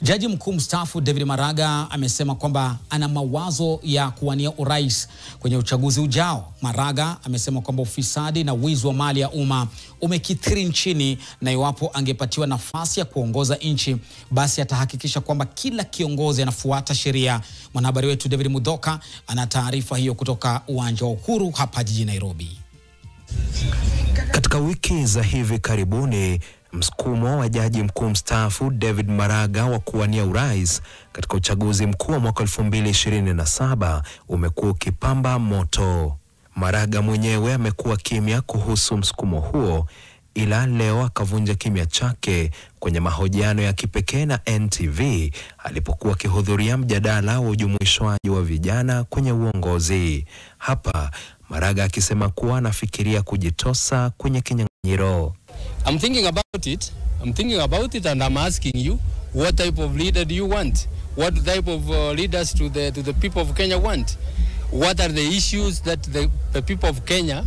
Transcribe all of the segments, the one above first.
Jaji mkuu mstaafu David Maraga amesema kwamba ana mawazo ya kuwania urais kwenye uchaguzi ujao. Maraga amesema kwamba ufisadi na wizi wa mali ya umma umekithiri nchini na iwapo angepatiwa nafasi ya kuongoza nchi basi atahakikisha kwamba kila kiongozi anafuata sheria. Mwanahabari wetu David Mudhoka ana taarifa hiyo kutoka uwanja wa Uhuru hapa jijini Nairobi. Katika wiki za hivi karibuni, msukumo wa jaji mkuu mstaafu David Maraga wa kuwania urais katika uchaguzi mkuu wa mwaka 2027 umekuwa ukipamba moto. Maraga mwenyewe amekuwa kimya kuhusu msukumo huo, ila leo akavunja kimya chake kwenye mahojiano ya kipekee na NTV alipokuwa akihudhuria mjadala wa ujumuishwaji wa vijana kwenye uongozi. Hapa Maraga akisema kuwa anafikiria kujitosa kwenye kinyang'anyiro. I'm thinking about it and I'm asking you, what type of leader do you want? What type of leaders to the people of Kenya want? What are the issues that the people of Kenya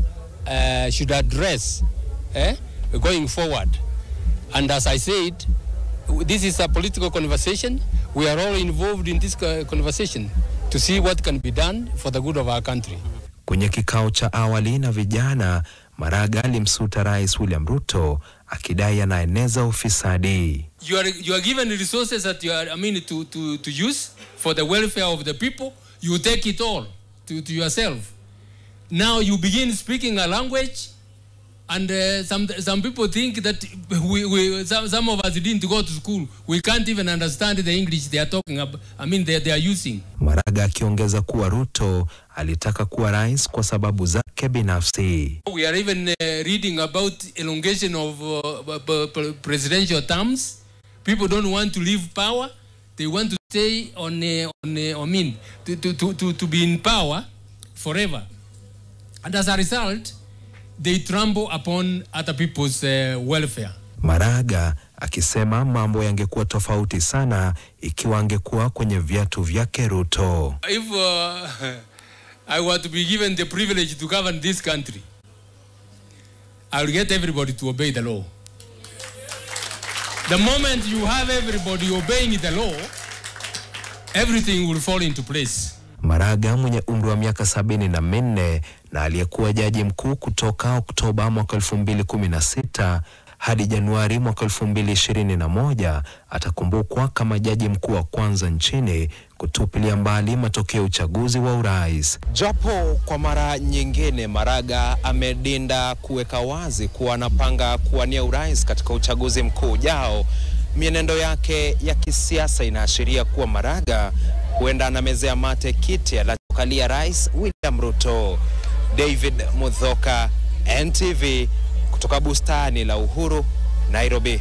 should address going forward? And as I said, this is a political conversation. We are all involved in this conversation to see what can be done for the good of our country. Kwenye kikao cha awali na vijana, Maraga alimsuta Rais William Ruto akidai anaeneza ufisadi. You are given resources that you are to use for the welfare of the people. You take it all to yourself. Now you begin speaking a language, and some people think that some of us didn't go to school. We can't even understand the English they are talking about. They are using. Maraga akiongeza kuwa Ruto alitaka kuwa rais kwa sababu zake binafsi. We are even reading about elongation of presidential terms. People don't want to leave power. They want to stay to be in power forever. And as a result, they trample upon other people's welfare. Maraga akisema mambo yangekuwa tofauti sana ikiwa angekuwa kwenye viatu vyake Ruto. If I were to be given the privilege to govern this country, I will get everybody to obey the law. The moment you have everybody obeying the law, everything will fall into place. Maraga mwenye umri wa miaka 74 na aliyekuwa jaji mkuu kutoka Oktoba mwaka 2016 hadi Januari mwaka 2021 atakumbukwa kama jaji mkuu wa kwanza nchini kutupilia mbali matokeo ya uchaguzi wa urais. Japo kwa mara nyingine Maraga amedinda kuweka wazi kuwa anapanga kuwania urais katika uchaguzi mkuu ujao, mienendo yake ya kisiasa inaashiria kuwa Maraga huenda anamezea mate kiti alichokalia Rais William Ruto. David Mudhoka, NTV, kutoka bustani la Uhuru, Nairobi.